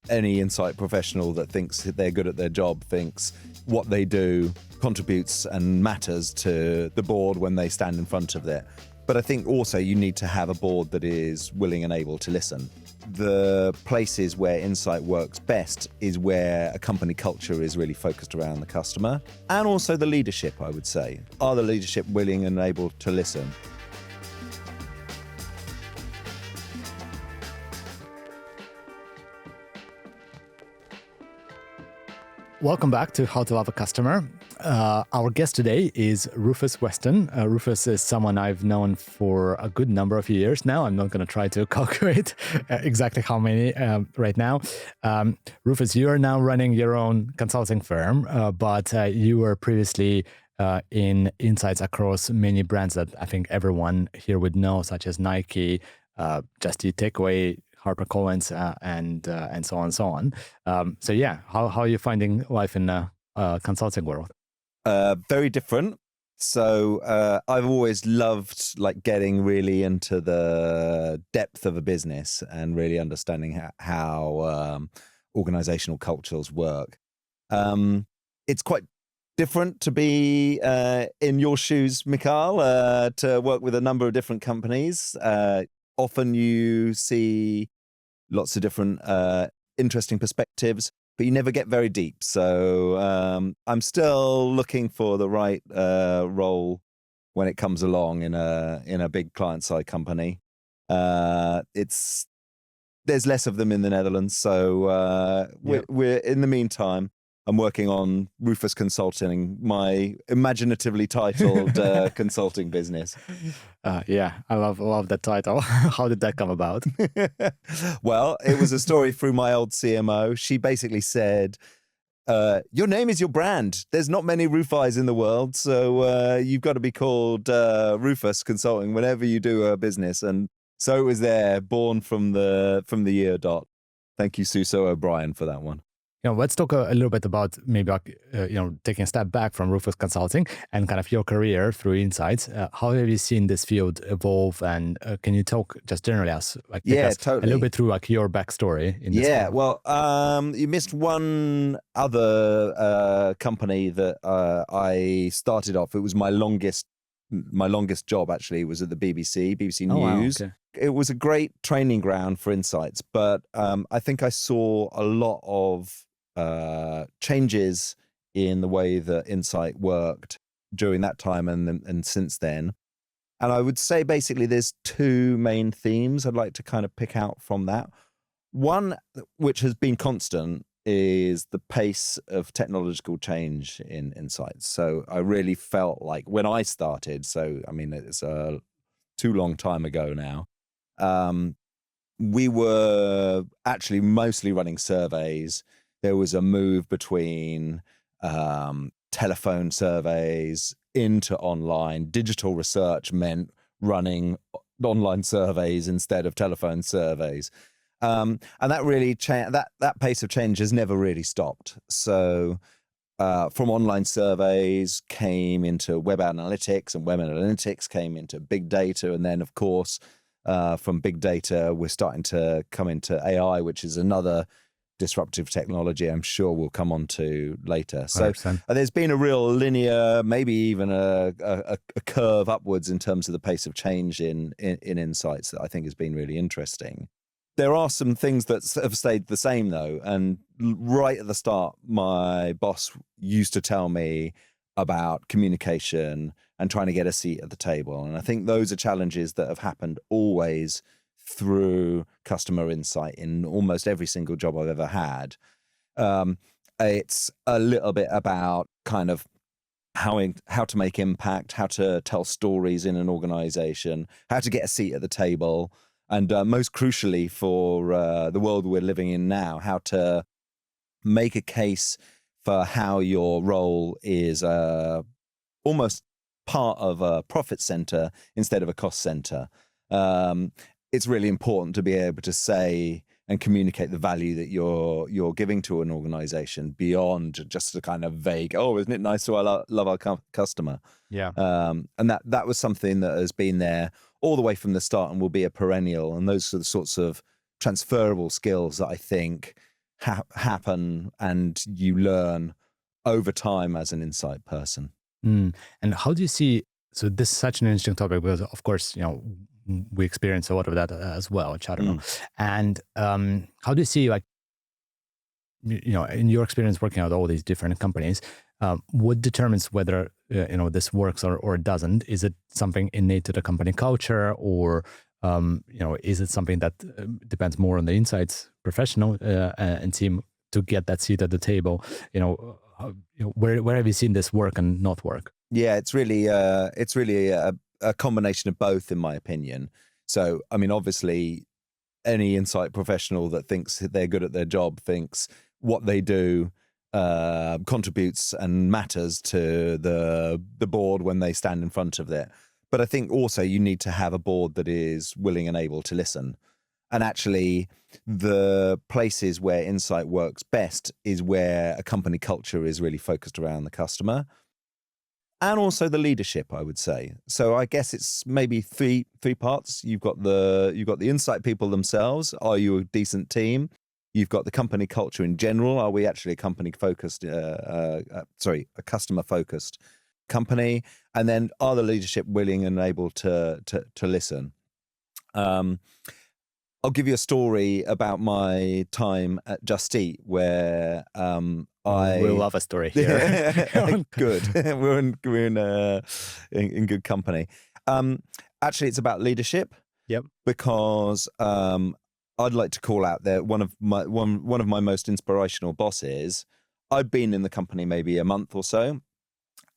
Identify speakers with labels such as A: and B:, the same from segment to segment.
A: any insight professional that thinks they're good at their job thinks what they do contributes and matters to the board when they stand in front of it. But I think also you need to have a board that is willing and able to listen. The places where insight works best is where a company culture is really focused around the customer, and also the leadership, I would say. Are the leadership willing and able to listen?
B: Welcome back to How to Love a Customer. Our guest today is Rufus Weston. Rufus is someone I've known for a good number of years now. I'm not going to try to calculate exactly how many right now. Rufus, you are now running your own consulting firm, but you were previously in insights across many brands that I think everyone here would know, such as Nike, Just Eat Takeaway, HarperCollins, and so on and so on. So yeah, how are you finding life in the consulting world?
A: Very different. So I've always loved getting really into the depth of a business and really understanding how organizational cultures work. It's quite different to be in your shoes, Mikhail, to work with a number of different companies. Often you see lots of different interesting perspectives, but you never get very deep. So I'm still looking for the right role when it comes along in a big client-side company. There's less of them in the Netherlands, so we're in the meantime. I'm working on Rufus Consulting, my imaginatively titled consulting business.
B: Yeah, I love that title. How did that come about?
A: Well, it was a story through my old CMO. She basically said, your name is your brand. There's not many Rufis in the world, so you've got to be called Rufus Consulting whenever you do a business. And so it was there, born from the year dot. Thank you, Suso O'Brien, for that one.
B: Let's talk a little bit about maybe taking a step back from Rufus Consulting and kind of your career through Insights. How have you seen this field evolve? And can you talk just generally
A: totally.
B: a little bit through your backstory in this field?
A: Well, you missed one other company that I started off. It was my longest job, actually. It was at the BBC News.
B: Wow, okay.
A: It was a great training ground for Insights, but I think I saw a lot of changes in the way that Insight worked during that time and since then. And I would say basically there's two main themes I'd like to kind of pick out from that. One, which has been constant, is the pace of technological change in Insights. So I really felt like when I started, so I mean, it's a too long time ago now, we were actually mostly running surveys. There was a move between telephone surveys into online. Digital research meant running online surveys instead of telephone surveys. And that really that pace of change has never really stopped. So from online surveys came into web analytics, and web analytics came into big data. And then, of course, from big data, we're starting to come into AI, which is another disruptive technology I'm sure we'll come on to later. So there's been a real linear, maybe even a curve upwards in terms of the pace of change in Insights that I think has been really interesting. There are some things that have stayed the same, though. And right at the start, my boss used to tell me about communication and trying to get a seat at the table. And I think those are challenges that have happened always through customer insight in almost every single job I've ever had. It's a little bit about kind of how to make impact, how to tell stories in an organization, how to get a seat at the table, and most crucially for the world we're living in now, how to make a case for how your role is almost part of a profit center instead of a cost center. It's really important to be able to say and communicate the value that you're giving to an organization beyond just a kind of vague, oh, isn't it nice to love our customer?
B: Yeah.
A: And that was something that has been there all the way from the start and will be a perennial. And those are the sorts of transferable skills that I think happen, and you learn over time as an insight person.
B: And how do you see? So this is such an interesting topic because, of course, we experience a lot of that as well, which I don't know. And how do you see, like, in your experience working out all these different companies, what determines whether this works or it doesn't? Is it something innate to the company culture, or is it something that depends more on the insights professional and team to get that seat at the table? Where have you seen this work and not work?
A: Yeah, it's really a combination of both, in my opinion. So, I mean, obviously, any insight professional that thinks they're good at their job thinks what they do contributes and matters to the board when they stand in front of it. But I think also you need to have a board that is willing and able to listen. And actually, the places where insight works best is where a company culture is really focused around the customer. And also the leadership, I would say. So I guess it's maybe three parts. You've got the insight people themselves. Are you a decent team? You've got the company culture in general. Are we actually a company focused? A customer focused company? And then are the leadership willing and able to listen? I'll give you a story about my time at Just Eat, where
B: we'll love a story here.
A: Good. We're in good company. Actually, it's about leadership.
B: Yep.
A: Because I'd like to call out there one of my most inspirational bosses. I'd been in the company maybe a month or so,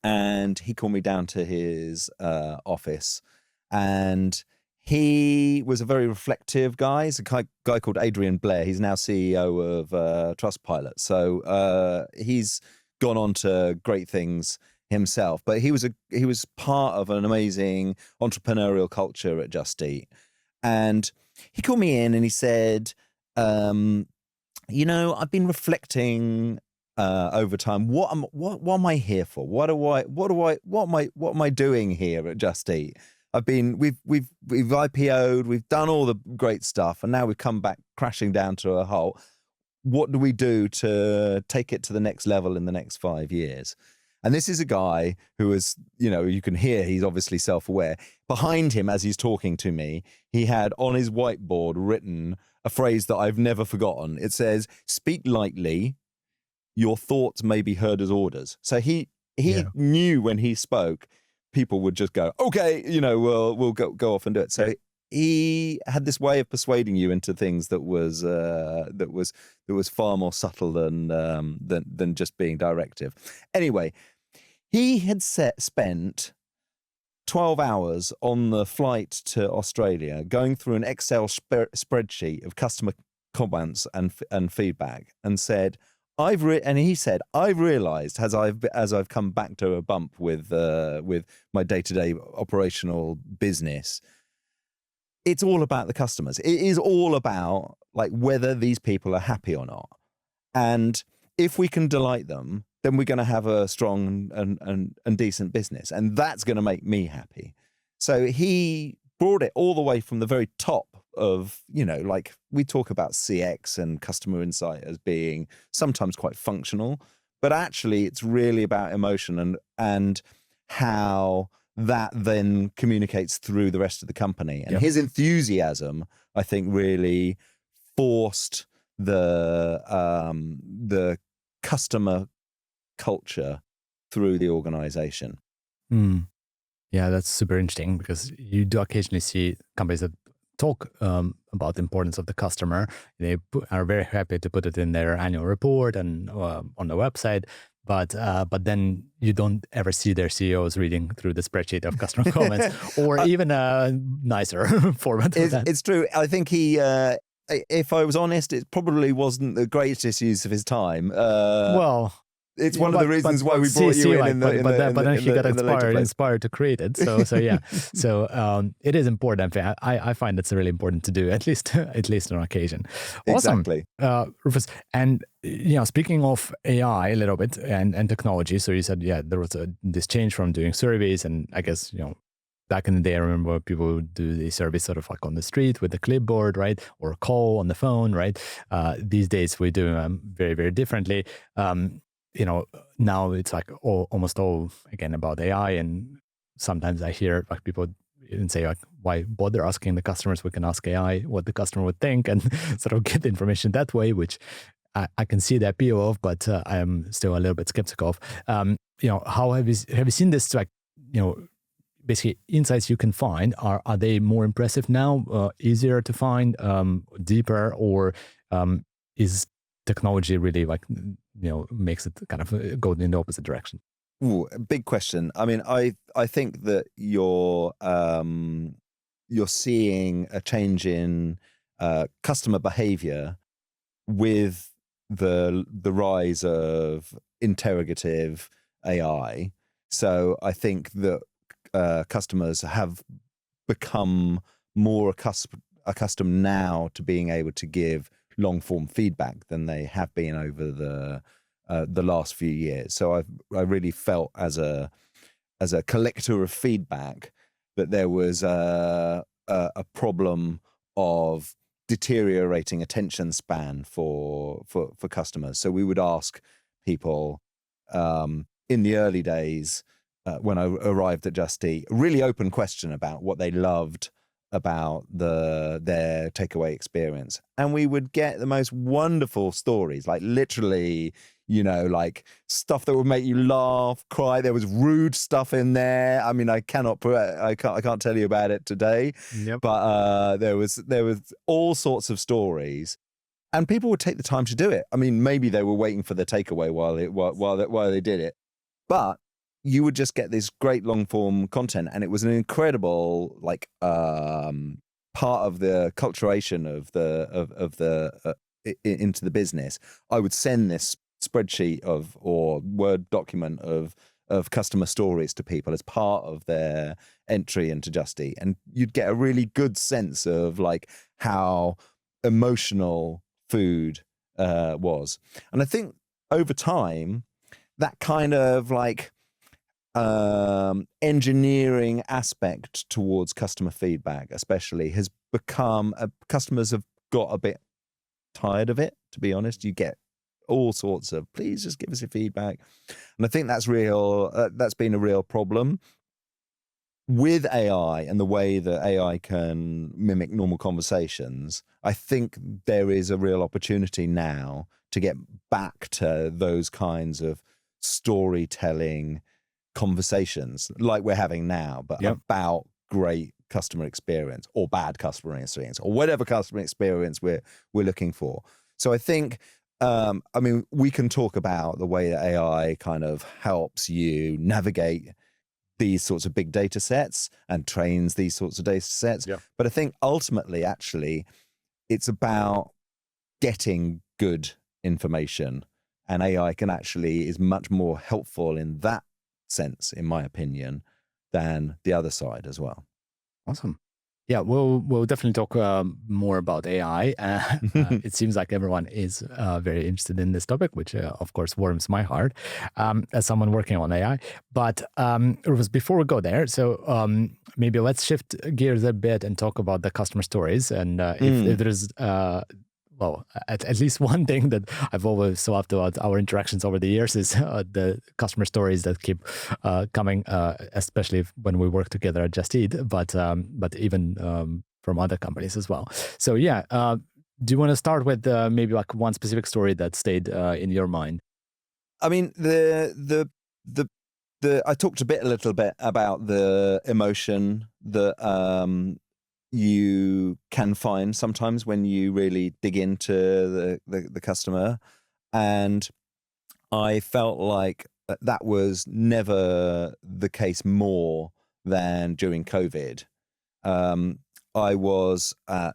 A: and he called me down to his office, and he was a very reflective guy. He's a guy called Adrian Blair. He's now CEO of Trustpilot. So he's gone on to great things himself. But he was part of an amazing entrepreneurial culture at Just Eat. And he called me in and he said, I've been reflecting over time. What am I here for? What am I doing here at Just Eat? We've IPO'd, we've done all the great stuff, and now we've come back crashing down to a halt. What do we do to take it to the next level in the next 5 years? And this is a guy who is, you can hear he's obviously self-aware. Behind him, as he's talking to me, he had on his whiteboard written a phrase that I've never forgotten. It says, "Speak lightly, your thoughts may be heard as orders." So he knew when he spoke, people would just go, okay, we'll go off and do it. So he had this way of persuading you into things that was far more subtle than just being directive. Anyway, he had spent 12 hours on the flight to Australia going through an Excel spreadsheet of customer comments and feedback, and said, I've realized as I've come back to a bump with my day-to-day operational business, it's all about the customers. It is all about like whether these people are happy or not. And if we can delight them, then we're going to have a strong and decent business. And that's going to make me happy. So he brought it all the way from the very top of, like we talk about CX and customer insight as being sometimes quite functional, but actually it's really about emotion and how that then communicates through the rest of the company. And his enthusiasm, I think, really forced the customer culture through the organization.
B: Yeah, that's super interesting, because you do occasionally see companies that talk about the importance of the customer. They are very happy to put it in their annual report and on the website. But then you don't ever see their CEOs reading through the spreadsheet of customer comments, or even a nicer format of that.
A: It's true. I think he, if I was honest, it probably wasn't the greatest use of his time. It's one of the reasons why we brought you in.
B: But then he got inspired to create it. So yeah. So it is important. I find it's really important to do, at least on occasion. Awesome.
A: Exactly.
B: Rufus, and speaking of AI a little bit and technology. So you said there was this change from doing surveys and I guess back in the day, I remember people would do the service sort of like on the street with the clipboard, right? Or call on the phone, right? These days we do very, very differently. Now it's like almost all, again, about AI. And sometimes I hear like people even say like, why bother asking the customers? We can ask AI what the customer would think and sort of get the information that way, which I can see the appeal of, but I am still a little bit skeptical of. How have you seen this, like, basically insights you can find, are they more impressive now, easier to find, deeper, or is technology really like, makes it kind of go in the opposite direction?
A: Ooh, a big question. I mean, I think that you're seeing a change in customer behavior with the rise of interrogative AI. So I think that customers have become more accustomed now to being able to give long form feedback than they have been over the last few years. So I really felt as a collector of feedback that there was a problem of deteriorating attention span for customers. So we would ask people in the early days when I arrived at Just Eat, a really open question about what they loved about their takeaway experience, and we would get the most wonderful stories, like literally, like stuff that would make you laugh, cry. There was rude stuff in there. I mean, I can't tell you about it today.
B: Yep.
A: But there was all sorts of stories, and people would take the time to do it. I mean, maybe they were waiting for the takeaway while they did it, but you would just get this great long form content, and it was an incredible part of the culturation of the into the business. I would send this spreadsheet or Word document of customer stories to people as part of their entry into Just Eat, and you'd get a really good sense of like how emotional food was. And I think over time that kind of like engineering aspect towards customer feedback especially has become customers have got a bit tired of it, to be honest. You get all sorts of, please just give us your feedback, and I think that's been a real problem with AI and the way that AI can mimic normal conversations. I think there is a real opportunity now to get back to those kinds of storytelling conversations like we're having now, but about great customer experience or bad customer experience or whatever customer experience we're looking for. So I think, I mean, we can talk about the way that AI kind of helps you navigate these sorts of big data sets and trains these sorts of data sets.
B: Yeah.
A: But I think ultimately, actually, it's about getting good information, and AI is much more helpful in that sense, in my opinion, than the other side as well.
B: Awesome. Yeah, we'll definitely talk more about AI. It seems like everyone is very interested in this topic, which of course warms my heart as someone working on AI. But Rufus, before we go there, so maybe let's shift gears a bit and talk about the customer stories. And if there's at least one thing that I've always loved about our interactions over the years is the customer stories that keep coming, especially when we work together at Just Eat, but even from other companies as well. So yeah, do you want to start with maybe like one specific story that stayed in your mind?
A: I mean, I talked a little bit about the emotion that you can find sometimes when you really dig into the customer, and I felt like that was never the case more than during COVID. I was at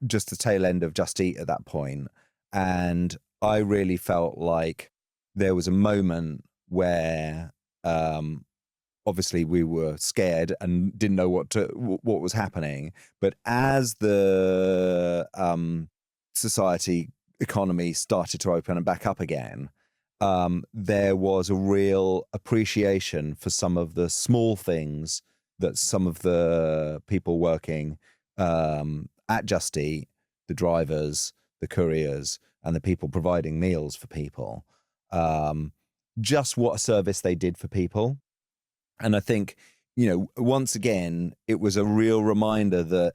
A: just the tail end of Just Eat at that point, and I really felt like there was a moment where obviously we were scared and didn't know what was happening. But as the society economy started to open and back up again, there was a real appreciation for some of the small things that some of the people working at Just Eat, the drivers, the couriers, and the people providing meals for people, just what a service they did for people. And I think, once again, it was a real reminder that,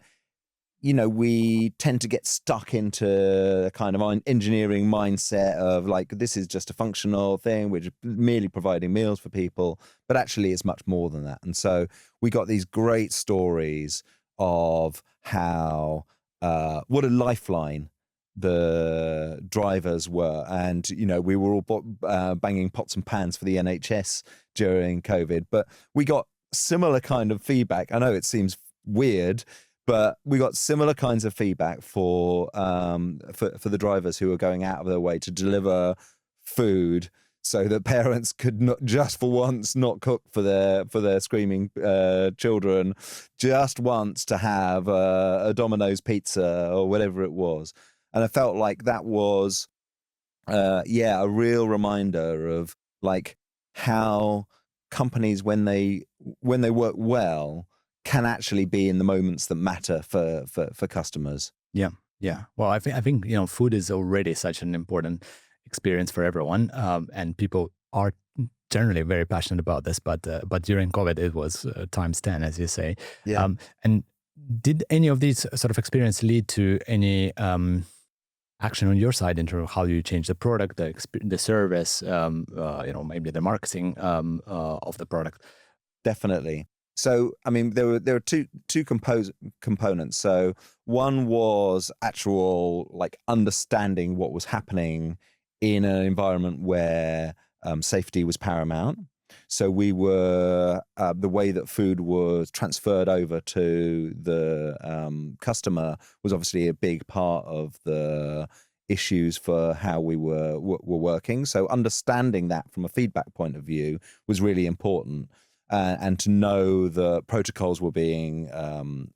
A: we tend to get stuck into a kind of engineering mindset of like, this is just a functional thing, we're just merely providing meals for people, but actually it's much more than that. And so we got these great stories of how, what a lifeline the drivers were. And, we were all banging pots and pans for the NHS during COVID, but we got similar kind of feedback. I know it seems weird, but we got similar kinds of feedback for the drivers who were going out of their way to deliver food so that parents could not, just for once, not cook for their screaming children, just once to have a Domino's pizza or whatever it was. And I felt like that was, a real reminder of like how companies, when they work well, can actually be in the moments that matter for customers.
B: Yeah. Well, I think food is already such an important experience for everyone, and people are generally very passionate about this. But during COVID, it was times 10, as you say.
A: Yeah.
B: And did any of these sort of experience lead to any action on your side in terms of how you change the product, the service, maybe the marketing of the product?
A: Definitely. So, I mean, there were two components. So one was actual like understanding what was happening in an environment where safety was paramount. So we were the way that food was transferred over to the customer was obviously a big part of the issues for how we were working. So understanding that from a feedback point of view was really important. And to know the protocols were being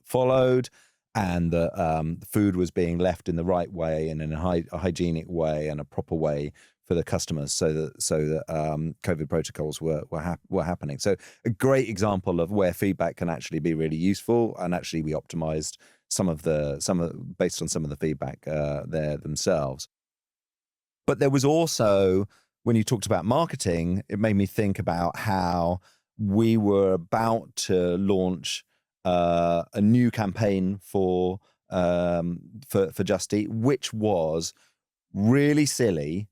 A: followed, and that the food was being left in the right way and in a hygienic way and a proper way for the customers, so that COVID protocols were happening. So a great example of where feedback can actually be really useful, and actually we optimized based on some of the feedback there themselves. But there was also, when you talked about marketing, it made me think about how we were about to launch a new campaign for Just Eat, which was really silly,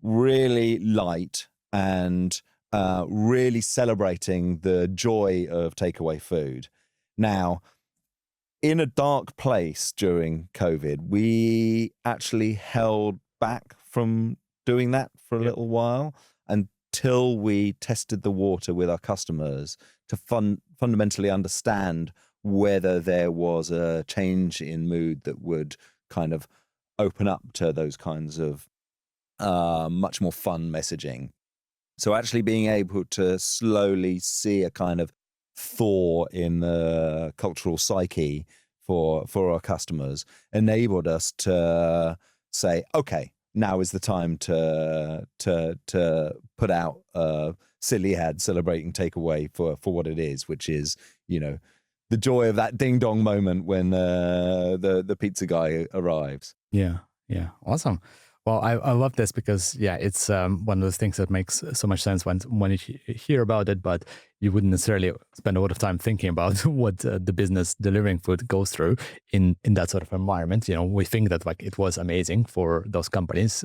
A: really light, and really celebrating the joy of takeaway food. Now, in a dark place during COVID, we actually held back from doing that for a little while until we tested the water with our customers to fundamentally understand whether there was a change in mood that would kind of open up to those kinds of much more fun messaging. So actually being able to slowly see a kind of thaw in the cultural psyche for our customers enabled us to say, okay, now is the time to put out a silly ad celebrating takeaway for what it is, which is, the joy of that ding dong moment when the pizza guy arrives.
B: Yeah. Awesome. Well, I love this because, it's one of those things that makes so much sense when you hear about it, but you wouldn't necessarily spend a lot of time thinking about what the business delivering food goes through in that sort of environment. We think that like it was amazing for those companies.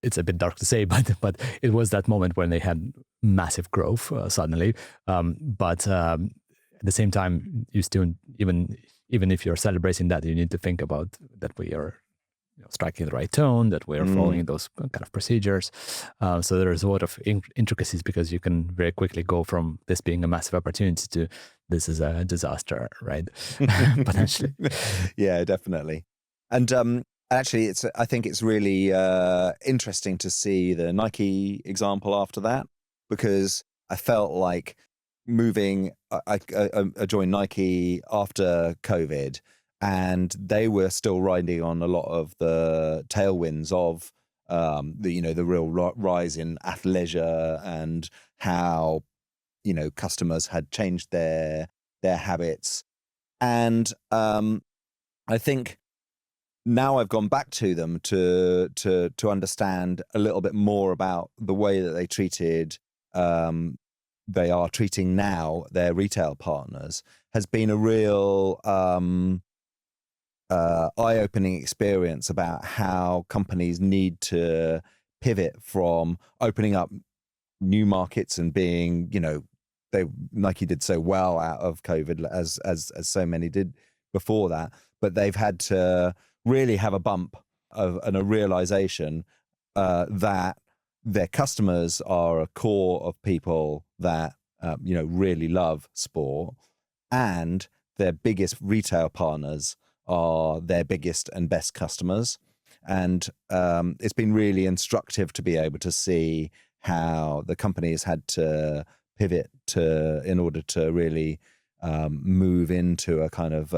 B: It's a bit dark to say, but it was that moment when they had massive growth suddenly. But at the same time, you still, even if you're celebrating that, you need to think about that we are striking the right tone, that we're following those kind of procedures. So there's a lot of intricacies, because you can very quickly go from this being a massive opportunity to this is a disaster, right? Potentially.
A: Yeah, definitely. And actually, I think it's really interesting to see the Nike example after that, because I felt like I joined Nike after COVID, and they were still riding on a lot of the tailwinds of the real rise in athleisure, and how customers had changed their habits. And I think now I've gone back to them to understand a little bit more about the way that they are treating now their retail partners has been a real eye-opening experience about how companies need to pivot from opening up new markets and being, Nike did so well out of COVID as so many did before that, but they've had to really have a bump and a realization that their customers are a core of people that really love sport, and their biggest retail partners are their biggest and best customers. And it's been really instructive to be able to see how the company has had to pivot in order to really move into a kind of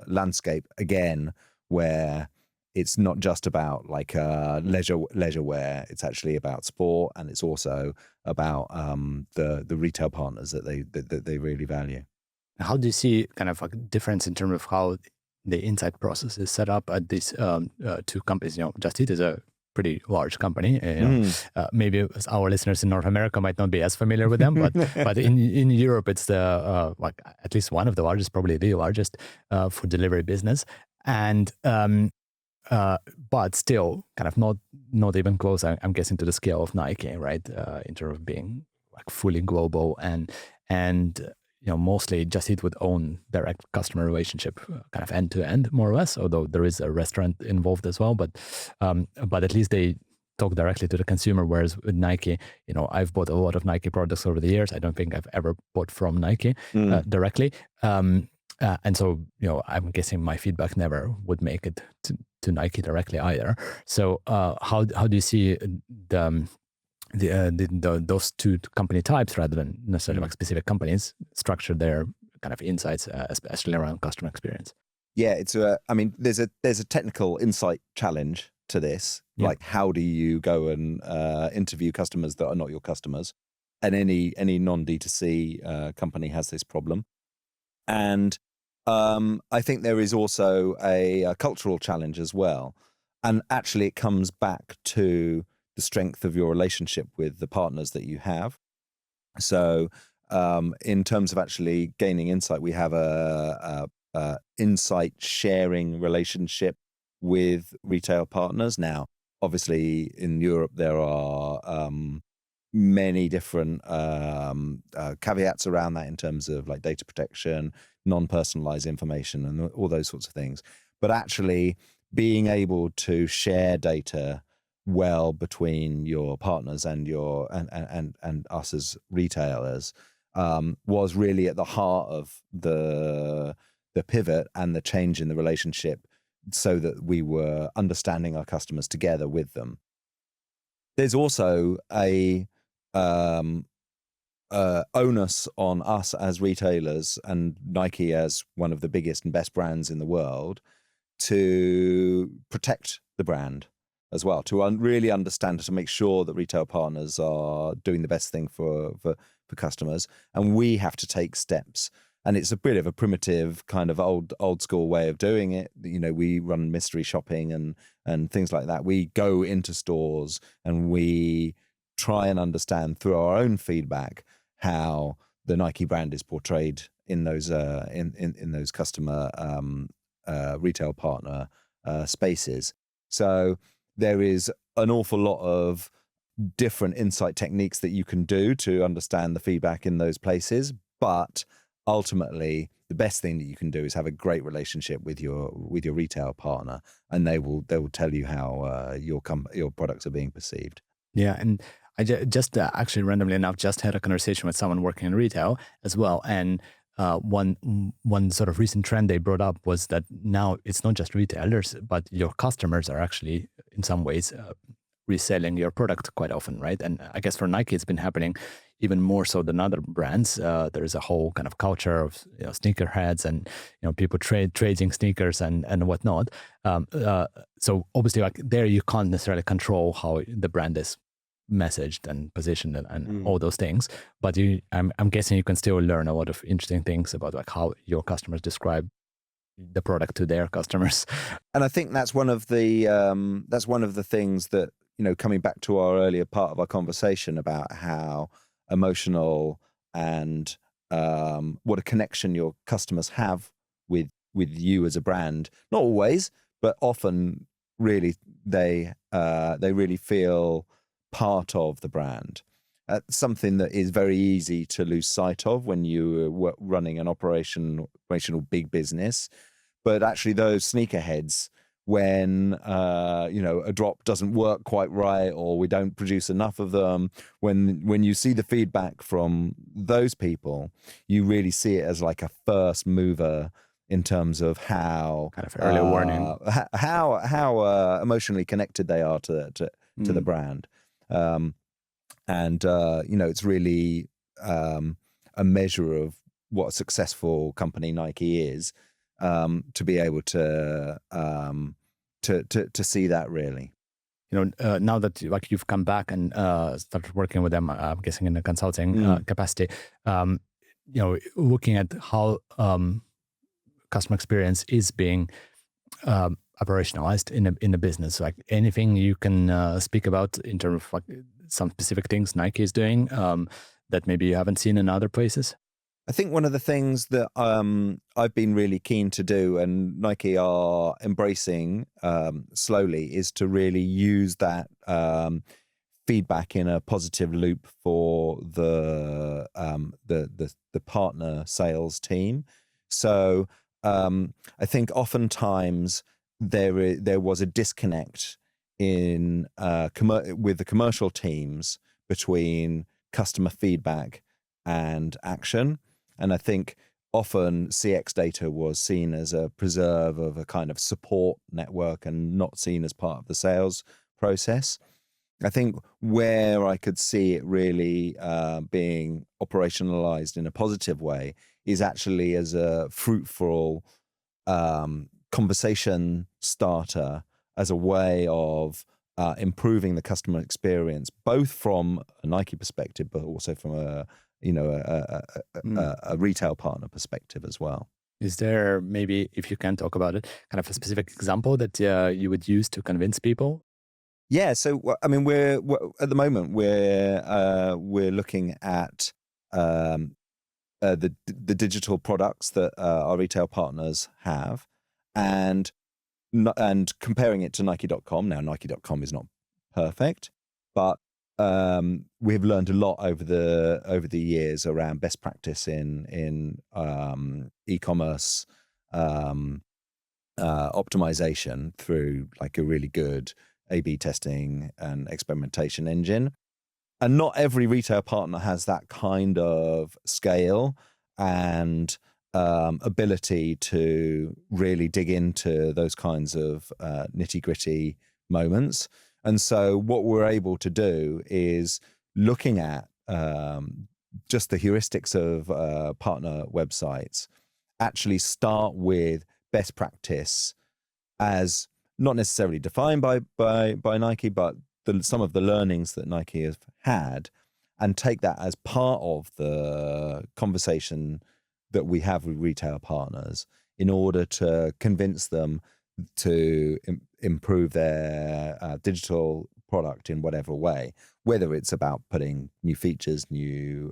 A: landscape again where it's not just about like leisure wear. It's actually about sport, and it's also about the retail partners that they really value.
B: How do you see kind of a difference in terms of how the insight process is set up at these two companies? Just Eat is a pretty large company. Maybe our listeners in North America might not be as familiar with them, but in Europe, it's the like at least one of the largest, probably the largest food delivery business, and but still kind of not even close. I'm guessing to the scale of Nike, right? In terms of being like fully global and mostly Just Eat would own direct customer relationship, kind of end to end, more or less. Although there is a restaurant involved as well, but at least they talk directly to the consumer. Whereas with Nike, I've bought a lot of Nike products over the years. I don't think I've ever bought from Nike directly, and so I'm guessing my feedback never would make it to Nike directly either. So how do you see those two company types, rather than necessarily like specific companies, structure their kind of insights, especially around customer experience?
A: Yeah, it's there's a technical insight challenge to this. Yeah. Like, how do you go and interview customers that are not your customers? And any non-D2C company has this problem. And I think there is also a cultural challenge as well. And actually, it comes back to the strength of your relationship with the partners that you have. So in terms of actually gaining insight, we have a insight sharing relationship with retail partners. Now, obviously in Europe, there are many different caveats around that in terms of like data protection, non-personalized information, and all those sorts of things. But actually being able to share data well between your partners and your and us as retailers was really at the heart of the pivot and the change in the relationship, so that we were understanding our customers together with them. There's also a onus on us as retailers and Nike as one of the biggest and best brands in the world to protect the brand as well, to really understand, to make sure that retail partners are doing the best thing for customers. And we have to take steps. And it's a bit of a primitive kind of old school way of doing it. We run mystery shopping and things like that. We go into stores and we try and understand through our own feedback how the Nike brand is portrayed in those in those customer retail partner spaces. So there is an awful lot of different insight techniques that you can do to understand the feedback in those places, but ultimately the best thing that you can do is have a great relationship with your retail partner, and they will tell you how your products are being perceived.
B: Yeah, and I just actually randomly enough just had a conversation with someone working in retail as well, and one sort of recent trend they brought up was that now it's not just retailers, but your customers are actually in some ways reselling your product quite often, right? And I guess for Nike, it's been happening even more so than other brands. There's a whole kind of culture of sneakerheads and people trading sneakers and whatnot. So obviously, like there, you can't necessarily control how the brand is messaged and positioned and all those things. But I'm guessing you can still learn a lot of interesting things about like how your customers describe the product to their customers.
A: And I think that's one of the things that, coming back to our earlier part of our conversation about how emotional and what a connection your customers have with you as a brand. Not always, but often, really, they really feel part of the brand. Something that is very easy to lose sight of when you are running an operational big business. But actually, those sneakerheads, when a drop doesn't work quite right, or we don't produce enough of them, when you see the feedback from those people, you really see it as like a first mover in terms of how
B: kind of early warning,
A: how emotionally connected they are to the brand, and it's really a measure of what a successful company Nike is. To be able to see that, really.
B: Now that like you've come back and started working with them, I'm guessing in a consulting capacity, looking at how customer experience is being operationalized in a business, like anything you can speak about in terms of like some specific things Nike is doing that maybe you haven't seen in other places?
A: I think one of the things that I've been really keen to do, and Nike are embracing slowly, is to really use that feedback in a positive loop for the partner sales team. So I think oftentimes there was a disconnect in with the commercial teams between customer feedback and action. And I think often CX data was seen as a preserve of a kind of support network and not seen as part of the sales process. I think where I could see it really being operationalized in a positive way is actually as a fruitful conversation starter, as a way of improving the customer experience, both from a Nike perspective, but also from a retail partner perspective as well.
B: Is there, maybe if you can talk about it, kind of a specific example that you would use to convince people?
A: Yeah, so I mean, we're at the moment we're looking at the digital products that our retail partners have, and comparing it to Nike.com. Now, Nike.com is not perfect, but we've learned a lot over the years around best practice in e-commerce optimization through like a really good A/B testing and experimentation engine. And not every retail partner has that kind of scale and ability to really dig into those kinds of nitty-gritty moments. And so what we're able to do is, looking at just the heuristics of partner websites, actually start with best practice as not necessarily defined by Nike, but some of the learnings that Nike have had, and take that as part of the conversation that we have with retail partners in order to convince them to improve their digital product in whatever way, whether it's about putting new features, new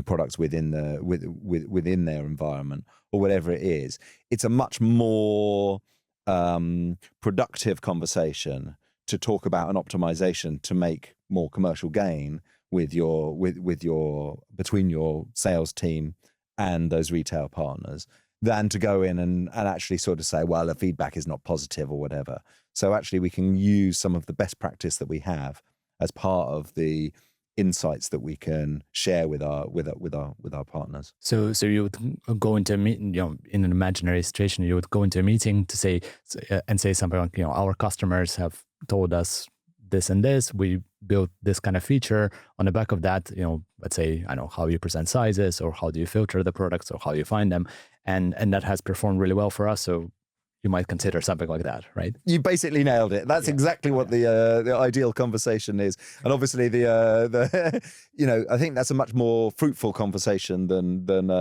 A: products within their environment, or whatever it is. It's a much more productive conversation to talk about an optimization to make more commercial gain with your between your sales team and those retail partners, than to go in and actually sort of say, well, the feedback is not positive or whatever. So actually we can use some of the best practice that we have as part of the insights that we can share with our partners.
B: So you would go into a meeting, in an imaginary situation, you would go into a meeting to say something like, our customers have told us this and this, we built this kind of feature. On the back of that, let's say, I know how you present sizes, or how do you filter the products, or how you find them, and that has performed really well for us. So you might consider something like that, right?
A: You basically nailed it. That's exactly what the ideal conversation is, and obviously the I think that's a much more fruitful conversation than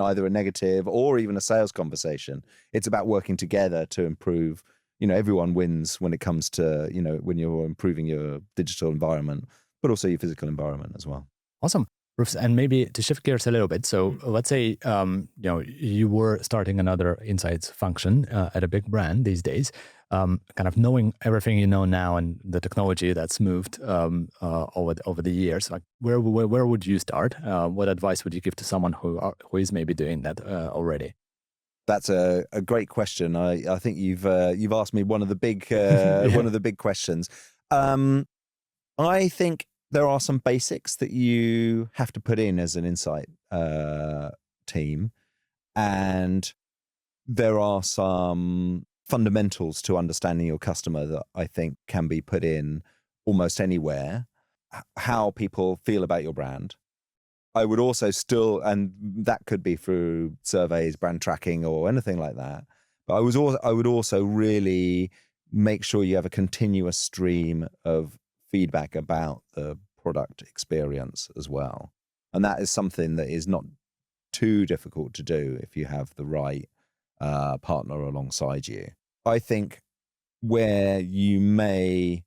A: either a negative or even a sales conversation. It's about working together to improve. Everyone wins when it comes to when you're improving your digital environment, but also your physical environment as well.
B: Awesome. Rufus, and maybe to shift gears a little bit. So let's say, you were starting another insights function at a big brand these days, kind of knowing everything you know now and the technology that's moved over the years. Like, where would you start? What advice would you give to someone who is maybe doing that already?
A: That's a great question. I think you've asked me one of the big one of the big questions. I think there are some basics that you have to put in as an insight team, and there are some fundamentals to understanding your customer that I think can be put in almost anywhere. How people feel about your brand. I would also and that could be through surveys, brand tracking, or anything like that. But I would also really make sure you have a continuous stream of feedback about the product experience as well. And that is something that is not too difficult to do if you have the right partner alongside you. I think where you may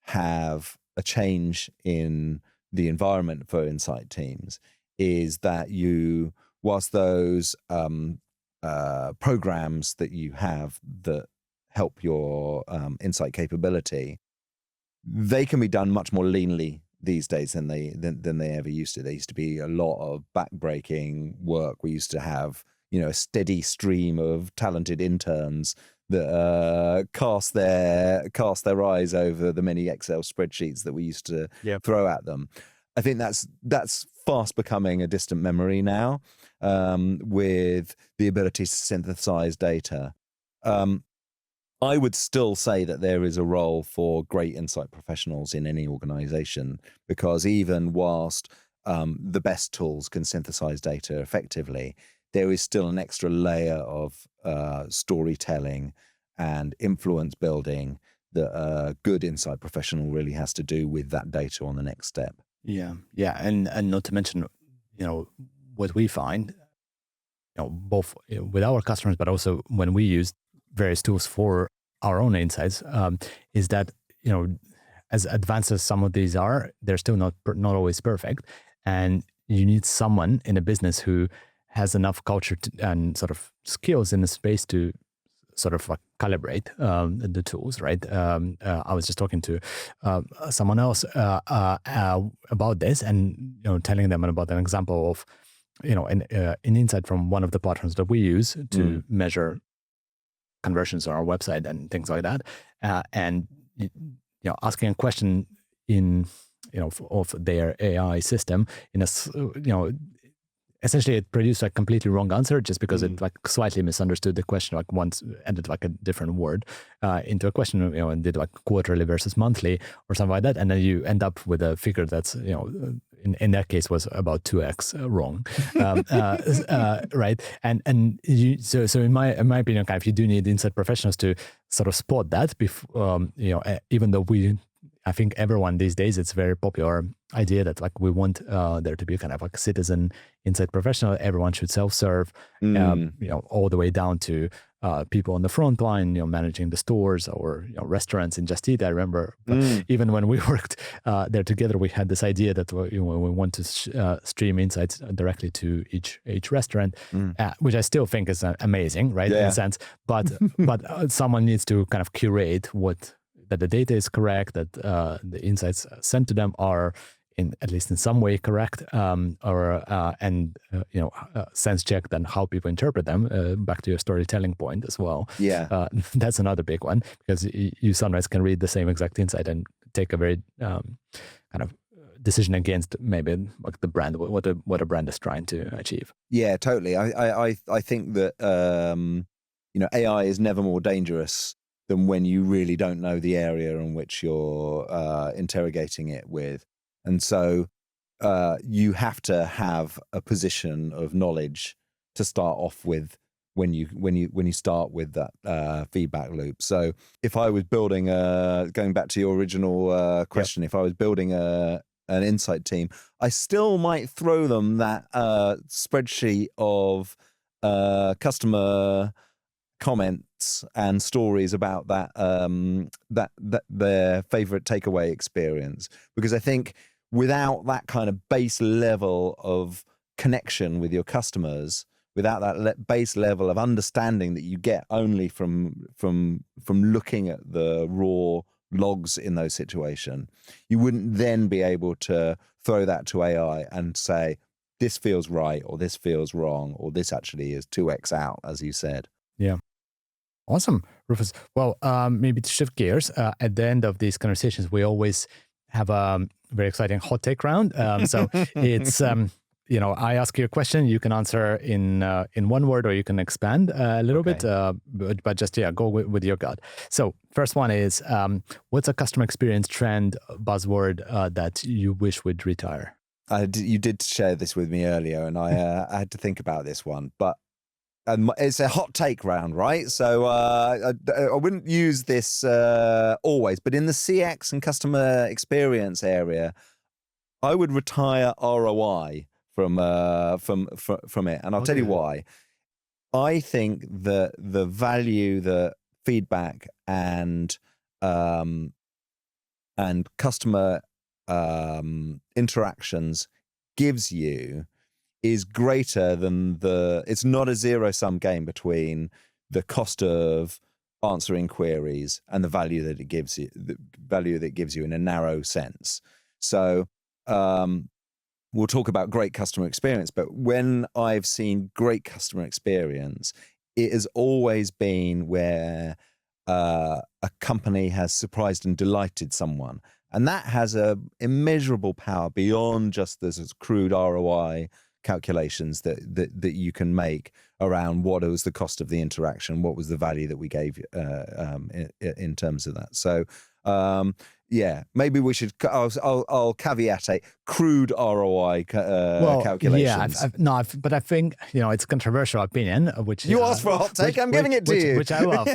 A: have a change in the environment for insight teams is that whilst those programs that you have that help your insight capability, they can be done much more leanly these days than they ever used to. There used to be a lot of backbreaking work. We used to have a steady stream of talented interns that cast their eyes over the many Excel spreadsheets that we used to throw at them. I think that's fast becoming a distant memory now, with the ability to synthesize data. I would still say that there is a role for great insight professionals in any organization, because even whilst the best tools can synthesize data effectively, there is still an extra layer of storytelling and influence building that a good insight professional really has to do with that data on the next step.
B: Yeah, and not to mention, what we find, both with our customers, but also when we use various tools for our own insights, is that as advanced as some of these are, they're still not always perfect, and you need someone in a business who has enough culture and sort of skills in the space to sort of like calibrate the tools, right? I was just talking to someone else about this, and telling them about an example of an insight from one of the platforms that we use to measure conversions on our website and things like that, and asking a question in of their AI system in a essentially it produced a completely wrong answer just because it like slightly misunderstood the question, like once ended like a different word into a question, and did like quarterly versus monthly or something like that, and then you end up with a figure that's in that case was about 2x wrong, right? And so in my opinion, kind of, you do need insight professionals to sort of spot that before, even though I think everyone these days, it's a very popular idea that like we want there to be kind of like a citizen insight professional. Everyone should self-serve, all the way down to people on the front line, managing the stores or restaurants in Just Eat. I remember even when we worked there together, we had this idea that we want to stream insights directly to each restaurant, which I still think is amazing, right? In a sense, but someone needs to kind of curate that the data is correct, that the insights sent to them are at least in some way correct, sense checked and how people interpret them. Back to your storytelling point as well.
A: Yeah,
B: that's another big one, because you sometimes can read the same exact insight and take a very kind of decision against maybe like the brand, what a brand is trying to achieve.
A: Yeah, totally. I think that AI is never more dangerous than when you really don't know the area in which you're interrogating it with. And so you have to have a position of knowledge to start off with when you start with that feedback loop. So if I was building going back to your original question, if I was building an insight team, I still might throw them that spreadsheet of customer comments and stories about that their favorite takeaway experience, because I think without that kind of base level of connection with your customers, without that base level of understanding that you get only from looking at the raw logs in those situations, you wouldn't then be able to throw that to AI and say, this feels right, or this feels wrong, or this actually is 2x out, as you said.
B: Yeah. Awesome, Rufus. Well, maybe to shift gears, at the end of these conversations, we always have a very exciting hot take round. So it's, I ask you a question, you can answer in one word, or you can expand a little bit, but just, go with your gut. So first one is, what's a customer experience trend buzzword that you wish would retire?
A: You did share this with me earlier, and I had to think about this one, but it's a hot take round, right? So I wouldn't use this always, but in the CX and customer experience area, I would retire ROI from it, and I'll tell you why. I think that the value that feedback and customer interactions gives you is greater than it's not a zero-sum game between the cost of answering queries and the value that it gives you in a narrow sense. So we'll talk about great customer experience, but when I've seen great customer experience, it has always been where a company has surprised and delighted someone. And that has a immeasurable power beyond just this crude ROI calculations that you can make around what was the cost of the interaction, what was the value that we gave in terms of that. So maybe we should. I'll caveat a crude ROI calculations.
B: But I think it's a controversial opinion. Which
A: you asked for a hot take, I'm giving it to you,
B: which I love.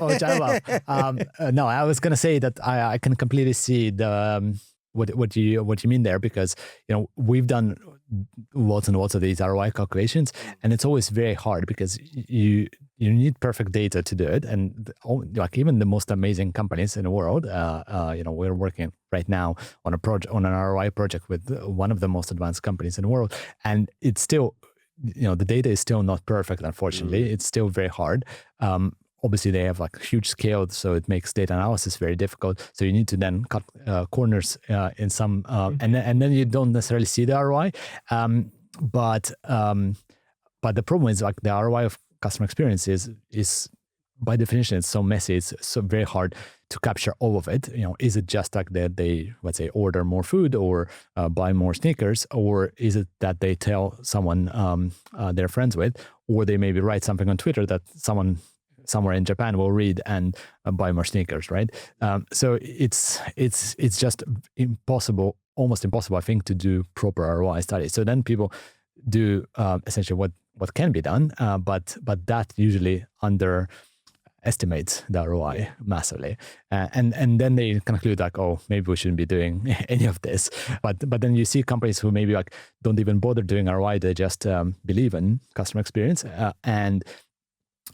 B: No, I was going to say that I can completely see the what you mean there, because we've done lots and lots of these ROI calculations, and it's always very hard because you need perfect data to do it, and like even the most amazing companies in the world, we're working right now on an ROI project with one of the most advanced companies in the world, and it's still the data is still not perfect, unfortunately. It's still very hard. Obviously, they have like huge scale, so it makes data analysis very difficult. So you need to then cut corners in some, and then you don't necessarily see the ROI. But the problem is like the ROI of customer experience is by definition it's so messy. It's so very hard to capture all of it. Is it just like that they, let's say, order more food or buy more sneakers, or is it that they tell someone they're friends with, or they maybe write something on Twitter that someone somewhere in Japan will read and buy more sneakers, right? So it's just impossible, almost impossible, I think, to do proper ROI studies. So then people do essentially what can be done, but that usually underestimates the ROI massively, and then they conclude like, oh, maybe we shouldn't be doing any of this. But then you see companies who maybe like don't even bother doing ROI; they just believe in customer experience, and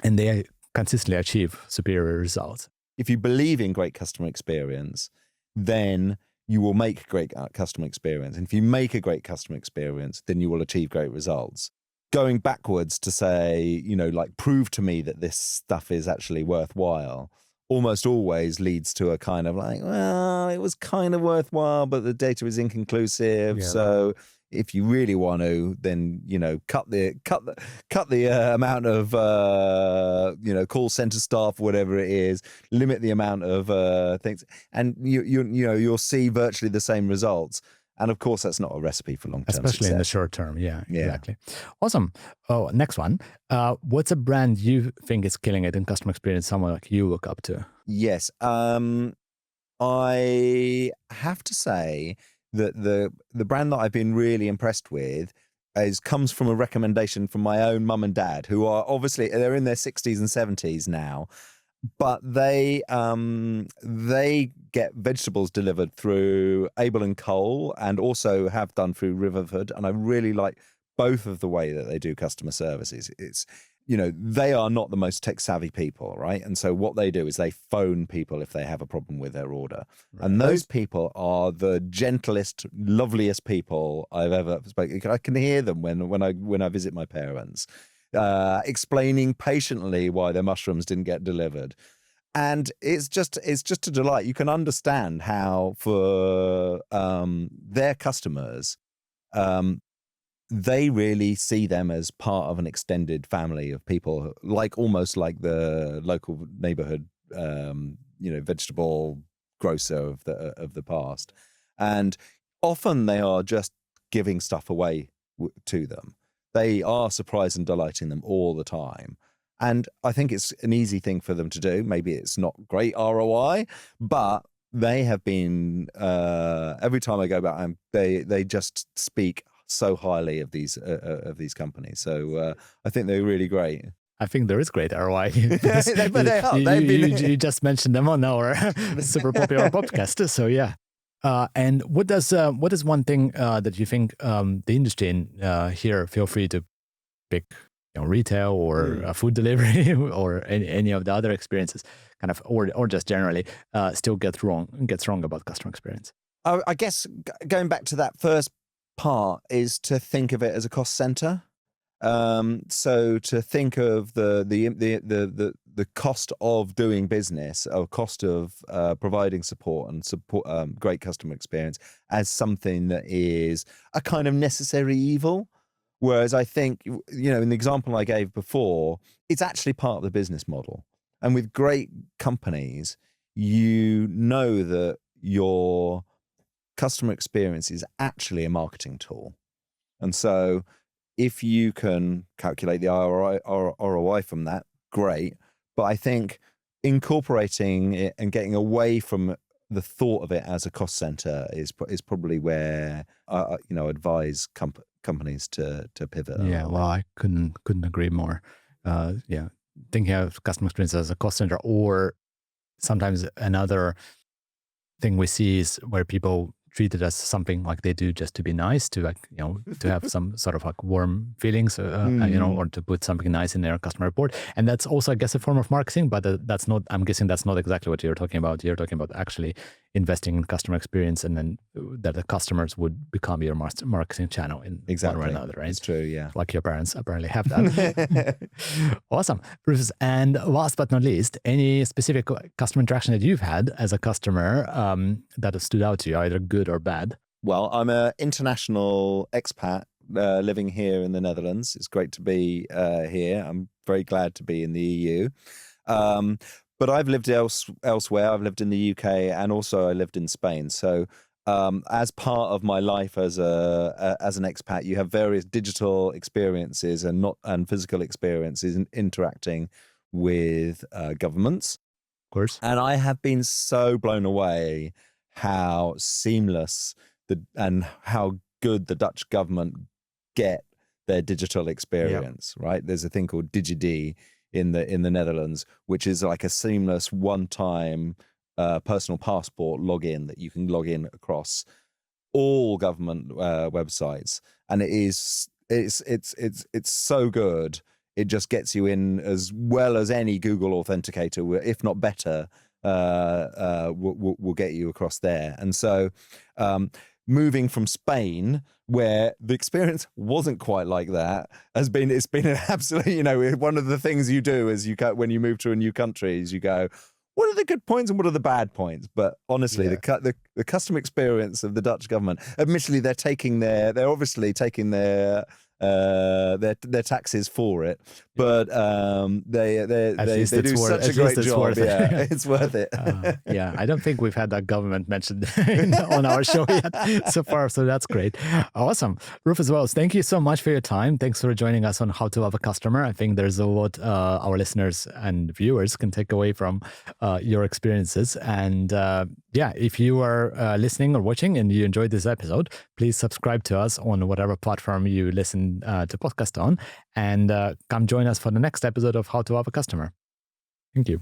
B: they consistently achieve superior results.
A: If you believe in great customer experience, then you will make great customer experience. And if you make a great customer experience, then you will achieve great results. Going backwards to say, like, prove to me that this stuff is actually worthwhile, almost always leads to a kind of like, well, it was kind of worthwhile, but the data is inconclusive. Yeah, so if you really want to, then cut the amount of call center staff, whatever it is, limit the amount of things, and you'll see virtually the same results. And of course, that's not a recipe for long-term
B: especially
A: success.
B: In the short term. Yeah, exactly. Awesome. Oh, next one. What's a brand you think is killing it in customer experience? Someone like you look up to?
A: Yes, I have to say that the brand that I've been really impressed with comes from a recommendation from my own mum and dad, who are obviously they're in their 60s and 70s now, but they get vegetables delivered through Abel and Cole, and also have done through Riverford. And I really like both of the way that they do customer services. It's, they are not the most tech savvy people, right? And so what they do is they phone people if they have a problem with their order. Right. And those people are the gentlest, loveliest people I've ever spoken. I can hear them when I visit my parents, explaining patiently why their mushrooms didn't get delivered. And it's just a delight. You can understand how for their customers, they really see them as part of an extended family of people, almost like the local neighborhood, vegetable grocer of the past. And often they are just giving stuff away to them. They are surprising and delighting them all the time. And I think it's an easy thing for them to do. Maybe it's not great ROI, but they have been, every time I go back, they just speak so highly of these companies. So I think they're really great.
B: I think there is great ROI.
A: But they are.
B: You just mentioned them on our super popular podcast. So yeah. And what is one thing that you think the industry in here, feel free to pick, retail or food delivery or any of the other experiences, kind of, or just generally, still gets wrong about customer experience?
A: I guess going back to that first part is to think of it as a cost center. So to think of the cost of doing business, or cost of providing support and great customer experience, as something that is a kind of necessary evil. Whereas I think, in the example I gave before, it's actually part of the business model. And with great companies, that your customer experience is actually a marketing tool. And so if you can calculate the ROI from that, great. But I think incorporating it and getting away from the thought of it as a cost center is probably where advise companies to pivot.
B: Yeah, well, I couldn't agree more. Thinking of customer experience as a cost center, or sometimes another thing we see is where people treat it as something like they do just to be nice, to to have some sort of warm feelings, or to put something nice in their customer report. And that's also, I guess, a form of marketing, but I'm guessing that's not exactly what you're talking about. You're talking about actually investing in customer experience, and then that the customers would become your marketing channel in one or another, right?
A: It's true, yeah.
B: Like your parents apparently have that. Awesome. Rufus, and last but not least, any specific customer interaction that you've had as a customer that stood out to you, either good or bad?
A: Well, I'm an international expat living here in the Netherlands. It's great to be here. I'm very glad to be in the EU. But I've lived elsewhere. I've lived in the UK, and also I lived in Spain. So as part of my life as an expat, you have various digital experiences and physical experiences in interacting with governments.
B: Of course.
A: And I have been so blown away how seamless and how good the Dutch government get their digital experience, right? There's a thing called DigiD in the Netherlands, which is like a seamless one-time personal passport login that you can log in across all government websites, and it's so good. It just gets you in as well as any Google Authenticator, if not better. Will get you across there. And so moving from Spain, where the experience wasn't quite like that, it's been an absolute, one of the things you do is when you move to a new country is you go, what are the good points and what are the bad points? But honestly, the customer experience of the Dutch government, admittedly, they're obviously taking their taxes for it, but they do such a great job. Yeah, it's worth it.
B: Yeah, I don't think we've had that government mentioned on our show yet so far, so that's great. Awesome. Rufus Weston, thank you so much for your time. Thanks for joining us on How to Love a Customer. I think there's a lot our listeners and viewers can take away from your experiences. And if you are listening or watching and you enjoyed this episode, please subscribe to us on whatever platform you listen find the podcast on, and come join us for the next episode of How to Love a Customer. Thank you.